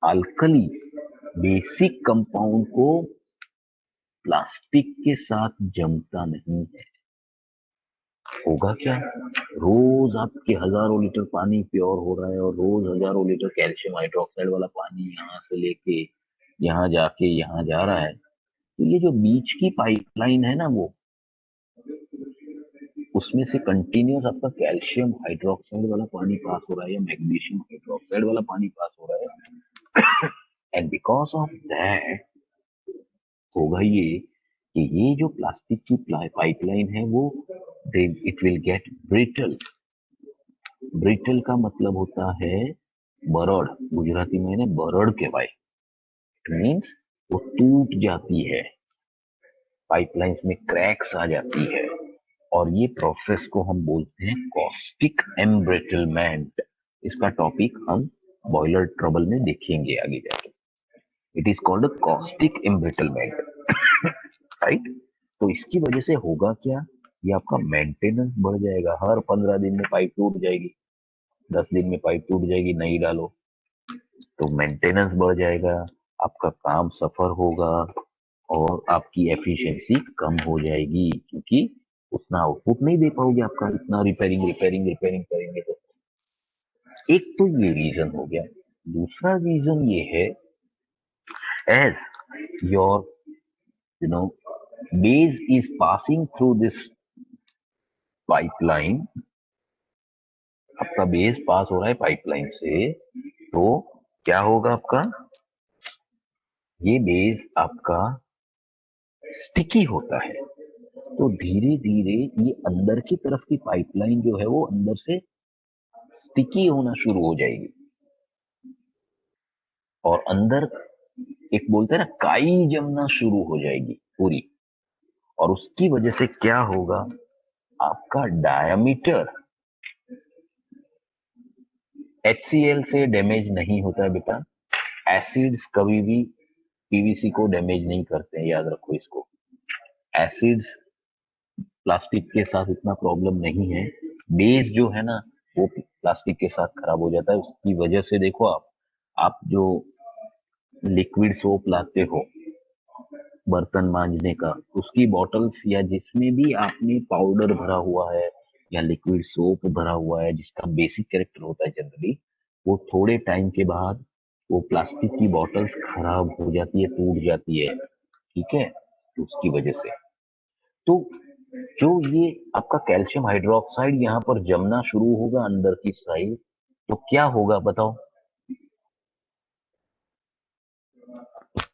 अल्कली बेसिक कंपाउंड को प्लास्टिक के साथ जमता नहीं है। होगा क्या, रोज आपके हजारों लीटर पानी प्योर हो रहा है और रोज हजारों लीटर कैल्शियम हाइड्रोक्साइड वाला पानी यहाँ से लेके यहाँ जाके यहाँ जा रहा है, तो ये जो बीच की पाइपलाइन है ना, वो उसमें से कंटिन्यूस आपका कैल्शियम हाइड्रोक्साइड वाला पानी पास हो रहा है या मैग्नीशियम हाइड्रोक्साइड वाला पानी पास हो रहा है। एंड बिकॉज ऑफ दैट होगा ये कि ये जो प्लास्टिक की पाइपलाइन है वो it will get brittle. Brittle का मतलब होता है बरड़, गुजराती में ने बरड़ कहवाय। इट मीन्स वो टूट जाती है, पाइपलाइंस में क्रैक्स आ जाती है। और ये प्रोसेस को हम बोलते हैं कॉस्टिक एम्ब्रिटलमेंट। इसका टॉपिक हम बॉयलर ट्रबल में देखेंगे आगे जाके। It is called caustic embrittlement, right. तो इसकी वजह से होगा क्या, ये आपका मेंटेनेंस बढ़ जाएगा। हर 15 दिन में पाइप टूट जाएगी, 10 दिन में पाइप टूट जाएगी, नई डालो, तो मेंटेनेंस बढ़ जाएगा, आपका काम सफर होगा और आपकी एफिशिएंसी कम हो जाएगी, क्योंकि उतना आउटपुट नहीं दे पाओगे, आपका इतना रिपेयरिंग रिपेयरिंग रिपेयरिंग करेंगे तो। एक तो ये रीजन हो गया। दूसरा रीजन ये है, as your you know base is passing through this pipeline, आपका बेस पास हो रहा है पाइपलाइन से, तो क्या होगा आपका, ये बेस आपका स्टिकी होता है, तो धीरे धीरे ये अंदर की तरफ की पाइपलाइन जो है वो अंदर से स्टिकी होना शुरू हो जाएगी, और अंदर एक बोलते हैं ना काई जमना शुरू हो जाएगी पूरी, और उसकी वजह से क्या होगा, आपका डायमीटर HCl से डैमेज नहीं होता है बेटा। एसिड्स कभी भी पीवीसी को डैमेज नहीं करते हैं, याद रखो इसको। एसिड्स प्लास्टिक के साथ इतना प्रॉब्लम नहीं है, बेस जो है ना वो प्लास्टिक के साथ खराब हो जाता है। उसकी वजह से देखो, आप जो लिक्विड सोप लाते हो बर्तन मांजने का, उसकी बॉटल्स या जिसमें भी आपने पाउडर भरा हुआ है या लिक्विड सोप भरा हुआ है, जिसका बेसिक कैरेक्टर होता है जनरली, वो थोड़े टाइम के बाद वो प्लास्टिक की बॉटल्स खराब हो जाती है, टूट जाती है, ठीक है, तो उसकी वजह से। तो जो ये आपका कैल्शियम हाइड्रोक्साइड यहाँ पर जमना शुरू होगा अंदर की साइड, तो क्या होगा बताओ।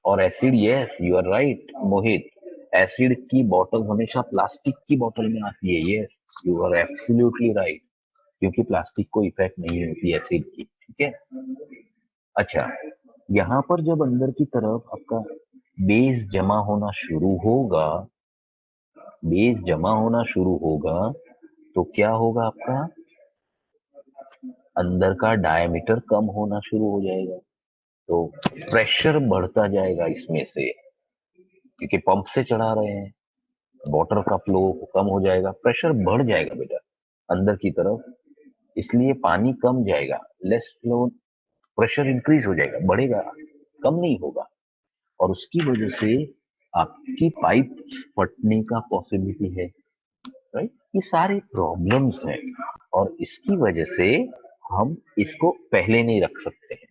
और acid, yes you are right Mohit, acid की बोतल हमेशा प्लास्टिक की बोतल में आती है, yes you are absolutely right, क्योंकि प्लास्टिक को इफेक्ट नहीं होती एसिड की, ठीक है। अच्छा, यहाँ पर जब अंदर की तरफ आपका बेस जमा होना शुरू होगा, बेस जमा होना शुरू होगा, तो क्या होगा, आपका अंदर का डायमीटर कम होना शुरू हो जाएगा, तो प्रेशर बढ़ता जाएगा इसमें से, क्योंकि पंप से चढ़ा रहे हैं, वाटर का फ्लो कम हो जाएगा, प्रेशर बढ़ जाएगा बेटा अंदर की तरफ, इसलिए पानी कम जाएगा, लेस फ्लो, प्रेशर इंक्रीज हो जाएगा, बढ़ेगा, कम नहीं होगा, और उसकी वजह से आपकी पाइप फटने का पॉसिबिलिटी है, राइट। ये सारे प्रॉब्लम्स हैं, और इसकी वजह से हम इसको पहले नहीं रख सकते हैं,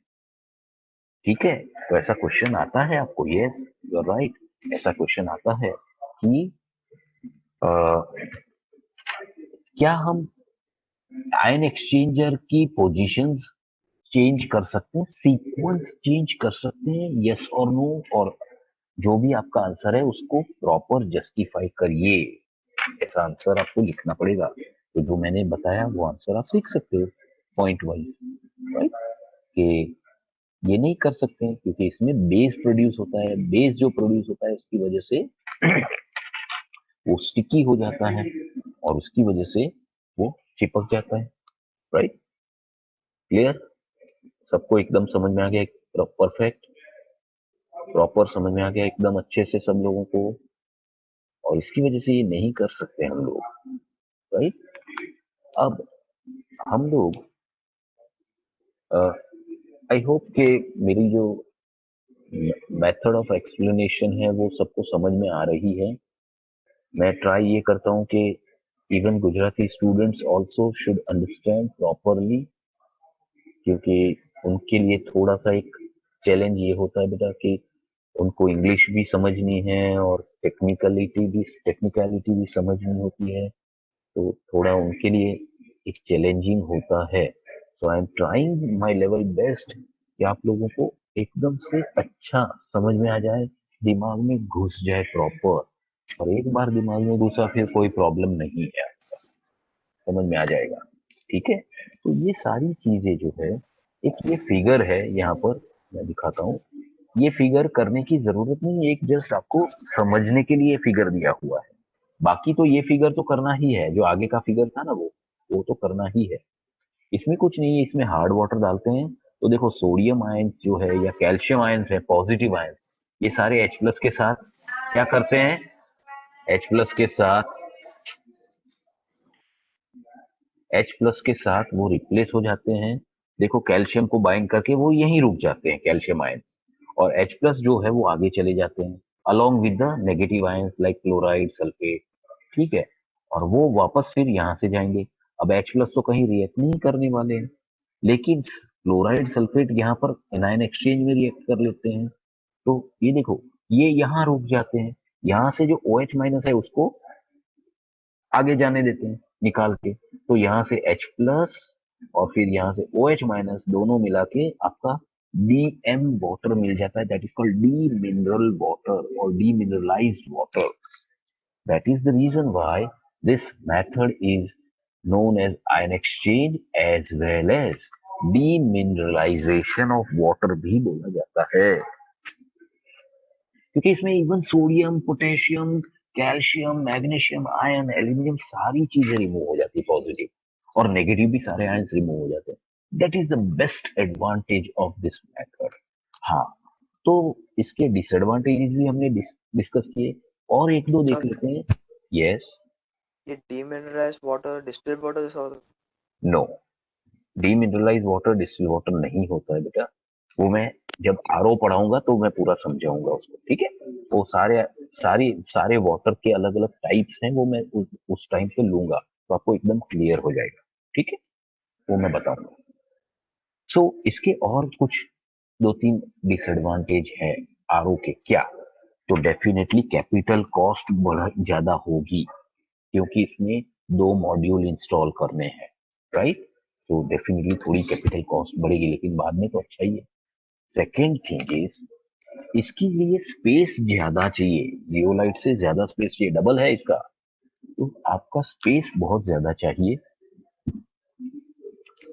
ठीक है। तो ऐसा क्वेश्चन आता है आपको, यस यू आर राइट, ऐसा क्वेश्चन आता है कि क्या हम आयन एक्सचेंजर की पोजीशंस चेंज कर सकते हैं, सीक्वेंस चेंज कर सकते हैं, यस और नो, और जो भी आपका आंसर है उसको प्रॉपर जस्टिफाई करिए, ऐसा आंसर आपको लिखना पड़ेगा। तो जो मैंने बताया वो आंसर आप लिख सकते हो पॉइंट वाइज, राइट, कि ये नहीं कर सकते हैं क्योंकि इसमें बेस प्रोड्यूस होता है, बेस जो प्रोड्यूस होता है उसकी वजह से वो स्टिकी हो जाता है, और उसकी वजह से वो चिपक जाता है, राइट। क्लियर, सबको एकदम समझ में आ गया, परफेक्ट, प्रॉपर समझ में आ गया एकदम अच्छे से सब लोगों को, और इसकी वजह से ये नहीं कर सकते हम लोग, राइट। अब हम लोग आई होप कि मेरी जो मेथड ऑफ एक्सप्लेनेशन है वो सबको समझ में आ रही है। मैं ट्राई ये करता हूँ कि even Gujarati students also should understand properly, क्योंकि उनके लिए थोड़ा सा एक चैलेंज ये होता है बेटा कि उनको इंग्लिश भी समझनी है और टेक्निकलिटी भी समझनी होती है, तो थोड़ा उनके लिए एक चैलेंजिंग होता है। So I am trying my level best कि आप लोगों को एकदम से अच्छा समझ में आ जाए, दिमाग में घुस जाए प्रॉपर, और एक बार दिमाग में घुसा फिर कोई प्रॉब्लम नहीं है, समझ में आ जाएगा, ठीक है। तो ये सारी चीजें जो है, एक ये फिगर है यहाँ पर मैं दिखाता हूँ, ये फिगर करने की जरूरत नहीं है, एक जस्ट आपको समझने के लिए फिगर दिया हुआ है, बाकी तो ये फिगर तो करना ही है, जो आगे का फिगर था ना वो तो करना ही है, इसमें कुछ नहीं है। इसमें हार्ड वाटर डालते हैं तो देखो सोडियम आयन जो है या कैल्शियम आयन है, पॉजिटिव आयन, ये सारे H प्लस के साथ क्या करते हैं, H प्लस के साथ वो रिप्लेस हो जाते हैं, देखो कैल्शियम को बाइंड करके वो यहीं रुक जाते हैं कैल्शियम आयन, और H प्लस जो है वो आगे चले जाते हैं along with the negative ions like chloride, sulphate, ठीक है। और वो वापस फिर यहाँ से जाएंगे। अब H प्लस तो कहीं रिएक्ट नहीं करने वाले हैं, लेकिन क्लोराइड सल्फेट यहाँ पर एनायन एक्सचेंज में रिएक्ट कर लेते हैं। तो ये देखो, ये यहाँ रुक जाते हैं, यहाँ से जो OH माइनस है उसको आगे जाने देते हैं निकाल के। तो यहाँ से H प्लस और फिर यहाँ से OH माइनस दोनों मिला के आपका DM वाटर मिल जाता है। That is called de mineral water और demineralised water. That is the reason why this method is known as ion exchange as well as demineralization of water भी बोला जाता है, क्योंकि इसमें even sodium, potassium, calcium, magnesium, ion, aluminium सारी चीजें remove हो जाती है, पॉजिटिव और नेगेटिव भी सारे आयंस रिमूव हो जाते हैं। That is the best advantage of this method. हाँ, तो इसके डिसएडवांटेजेस भी हमने डिस्कस किए और एक दो देख लेते हैं। यस, ये डीमिनरलाइज्ड वाटर डिस्टिल्ड वाटर जैसा होता है? No, demineralise water distil water नहीं होता है बेटा। वो मैं जब आरओ पढ़ाऊंगा तो मैं पूरा समझाऊंगा उसको, ठीक है। वो सारे वाटर के अलग अलग टाइप्स हैं, वो मैं उस टाइम पे लूंगा तो आपको एकदम क्लियर हो जाएगा, ठीक है, वो मैं बताऊंगा। सो इसके और कुछ दो तीन डिसएडवांटेज है आरओ के, क्या? तो डेफिनेटली कैपिटल कॉस्ट ज्यादा होगी, क्योंकि इसमें 2 मॉड्यूल इंस्टॉल करने हैं, राइट। तो डेफिनेटली थोड़ी कैपिटल कॉस्ट बढ़ेगी, लेकिन बाद में तो अच्छा ही है। सेकेंड थिंग इज, इसके लिए स्पेस ज्यादा चाहिए, जियोलाइट से ज्यादा स्पेस चाहिए, डबल है इसका, तो आपका स्पेस बहुत ज्यादा चाहिए।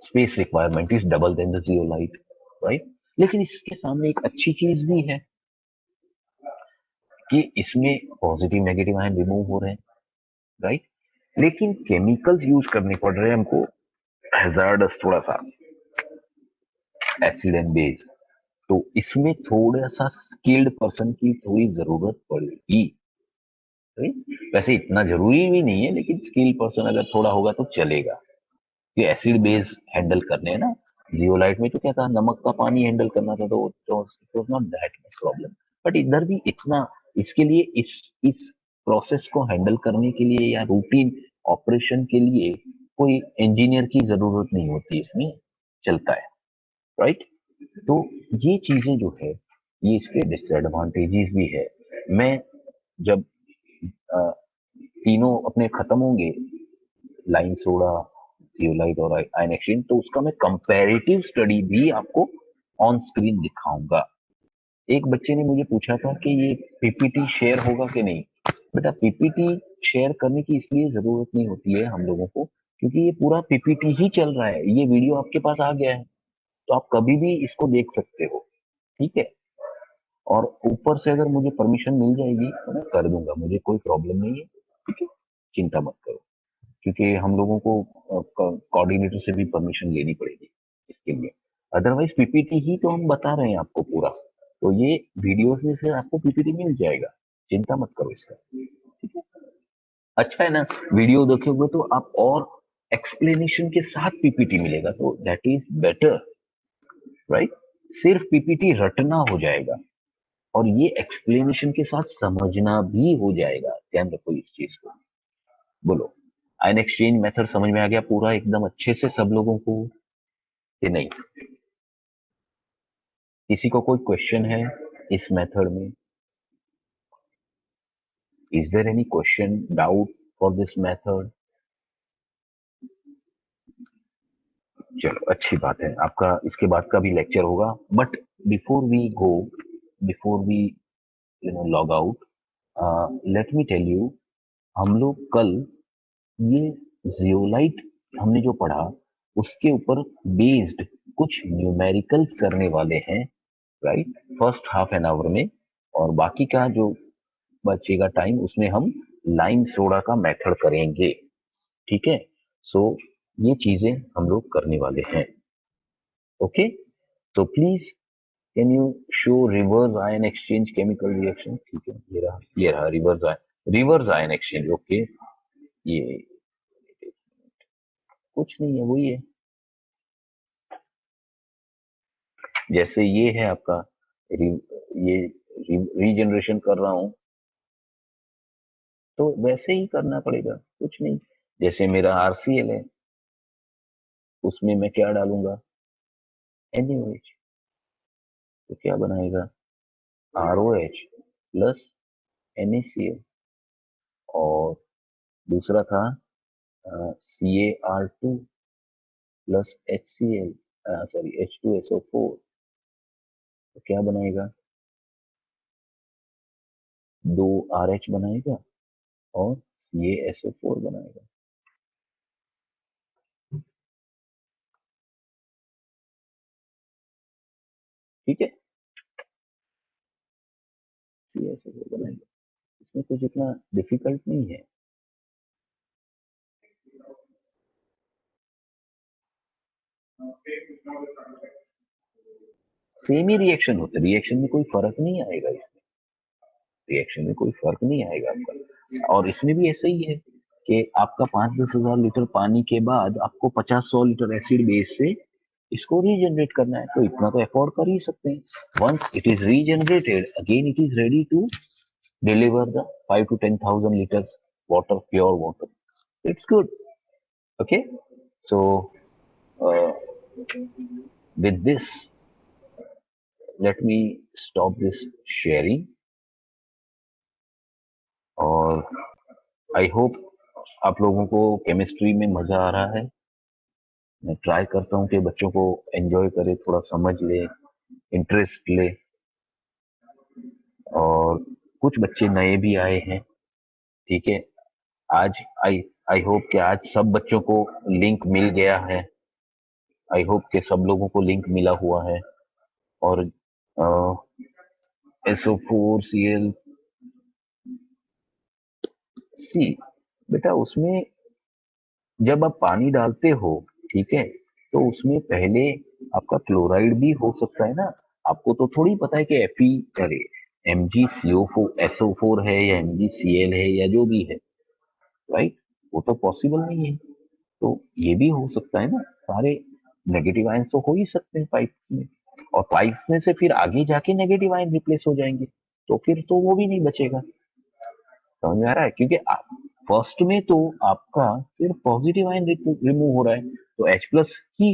Space requirement is double than the zeolite, right. लेकिन इसके सामने एक अच्छी चीज भी है कि इसमें पॉजिटिव नेगेटिव आयन रिमूव हो रहे हैं, राइट। लेकिन केमिकल्स यूज करने पड़ रहे हैं हमको, हैजार्डस थोड़ा सा, एसिड एंड बेस। तो इसमें थोड़ा सा स्किल्ड पर्सन की थोड़ी जरूरत पड़ेगी, right? वैसे इतना जरूरी भी नहीं है, लेकिन स्किल्ड पर्सन अगर थोड़ा होगा तो चलेगा। ये एसिड बेस हैंडल करने हैं ना, जियोलाइट में तो क्या था, नमक का पानी हैंडल करना था, तो नॉट दैट प्रॉब्लम। बट इधर भी इतना, इसके लिए इस प्रोसेस को हैंडल करने के लिए या रूटीन ऑपरेशन के लिए कोई इंजीनियर की जरूरत नहीं होती, इसमें चलता है, राइट। तो ये चीजें जो है, ये इसके डिसएडवांटेजेस भी है। मैं जब अ, तीनों अपने खत्म होंगे, लाइम सोडा, जियोलाइट और आयन एक्सचेंज, तो उसका मैं कंपैरेटिव स्टडी भी आपको ऑन स्क्रीन दिखाऊंगा। एक बच्चे ने मुझे पूछा था कि ये पीपीटी शेयर होगा कि नहीं। बेटा, पीपीटी शेयर करने की इसलिए जरूरत नहीं होती है हम लोगों को, क्योंकि ये पूरा पीपीटी ही चल रहा है, ये वीडियो आपके पास आ गया है, तो आप कभी भी इसको देख सकते हो, ठीक है। और ऊपर से अगर मुझे परमिशन मिल जाएगी तो मैं कर दूंगा, मुझे कोई प्रॉब्लम नहीं है, ठीक है, चिंता मत करो। क्योंकि हम लोगों को कोऑर्डिनेटर से भी परमिशन लेनी पड़ेगी इसके लिए, अदरवाइज पीपीटी ही तो हम बता रहे हैं आपको पूरा, तो ये वीडियो में से आपको पीपीटी मिल जाएगा, चिंता मत करो इसका, ठीक है। अच्छा है ना, वीडियो देखोगे तो आप और एक्सप्लेनेशन के साथ पीपीटी मिलेगा, तो दैट इज बेटर, राइट। सिर्फ पीपीटी रटना हो जाएगा और ये एक्सप्लेनेशन के साथ समझना भी हो जाएगा, ध्यान रखो इस चीज को। बोलो, आयन एक्सचेंज मेथड समझ में आ गया पूरा एकदम अच्छे से सब लोगों को कि नहीं? किसी को कोई क्वेश्चन है इस मेथड में? Is there any question, doubt for this method? चलो अच्छी बात है, आपका इसके बाद का भी लेक्चर होगा। But before we go, before we log out, let me tell you, हम लोग कल ये जियोलाइट हमने जो पढ़ा उसके ऊपर बेस्ड कुछ न्यूमेरिकल्स करने वाले हैं, right, first half an hour में। और बाकी का जो बचेगा टाइम, उसमें हम लाइम सोडा का मेथड करेंगे, ठीक है। सो ये चीजें हम लोग करने वाले हैं, ओके। तो please can you show reverse ion exchange chemical reaction? ठीक है, ये रहा रिवर्स आयन एक्सचेंज, ओके। ये कुछ नहीं है, वही है, जैसे ये है आपका ये रीजनरेशन कर रहा हूं, तो वैसे ही करना पड़ेगा, कुछ नहीं। जैसे मेरा RCl है, उसमें मैं क्या डालूंगा, NaOH, तो क्या बनाएगा, ROH प्लस NaCl। और दूसरा था CaR2 plus HCl, sorry H2SO4, तो क्या बनाएगा, 2RH बनाएगा और CaSO4 बनाएगा। ठीक है, CaSO4 बनाएगा, इसमें कुछ इतना डिफिकल्ट नहीं है। सेम ही रिएक्शन होता है, रिएक्शन में कोई फर्क नहीं आएगा, इसमें रिएक्शन में कोई फर्क नहीं आएगा आपका। और इसमें भी ऐसा ही है कि आपका 5-10 हजार लीटर पानी के बाद आपको 50-100 लीटर एसिड बेस से इसको रीजनरेट करना है, तो इतना तो अफोर्ड कर ही सकते हैं। Once it is regenerated again it is ready to deliver the 5 to 10,000 liters water, pure water. It's good. Okay, so uh, with this let me stop this sharing, और आई होप आप लोगों को chemistry में मजा आ रहा है। मैं try करता हूँ कि बच्चों को एंजॉय करे, थोड़ा समझ ले, इंटरेस्ट ले। और कुछ बच्चे नए भी आए हैं, ठीक है। आज आई आई होप कि आज सब बच्चों को लिंक मिल गया है, आई होप कि सब लोगों को लिंक मिला हुआ है। और SO4Cl सी, बेटा उसमें जब आप पानी डालते हो, ठीक है, तो उसमें पहले आपका क्लोराइड भी हो सकता है ना। आपको तो थोड़ी पता है कि Fe, अरे MgCO4 है या MgCl है या जो भी है, राइट, वो तो पॉसिबल नहीं है। तो ये भी हो सकता है ना, सारे नेगेटिव आयंस तो हो ही सकते हैं पाइप में, और पाइप में से फिर आगे जाके नेगेटिव आयन रिप्लेस हो जाएंगे, तो फिर तो वो भी नहीं बचेगा। समझ में आ रहा है, क्योंकि फर्स्ट में तो आपका सिर्फ पॉजिटिव आयन रिमूव हो रहा है, तो H+ ही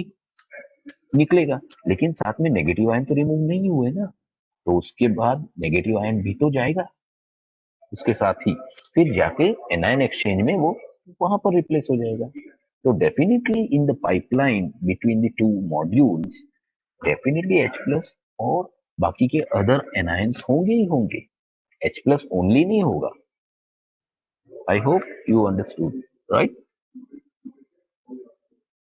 निकलेगा, लेकिन साथ में नेगेटिव आयन तो रिमूव नहीं हुए ना, तो उसके बाद नेगेटिव आयन भी तो जाएगा उसके साथ ही, फिर जाके एनायन एक्सचेंज में वो वहां पर रिप्लेस हो जाएगा। तो definitely in the pipeline between the two modules definitely H+ और बाकी के अदर एनायंस होंगे ही होंगे, H+ ओनली नहीं होगा। I hope you understood, right?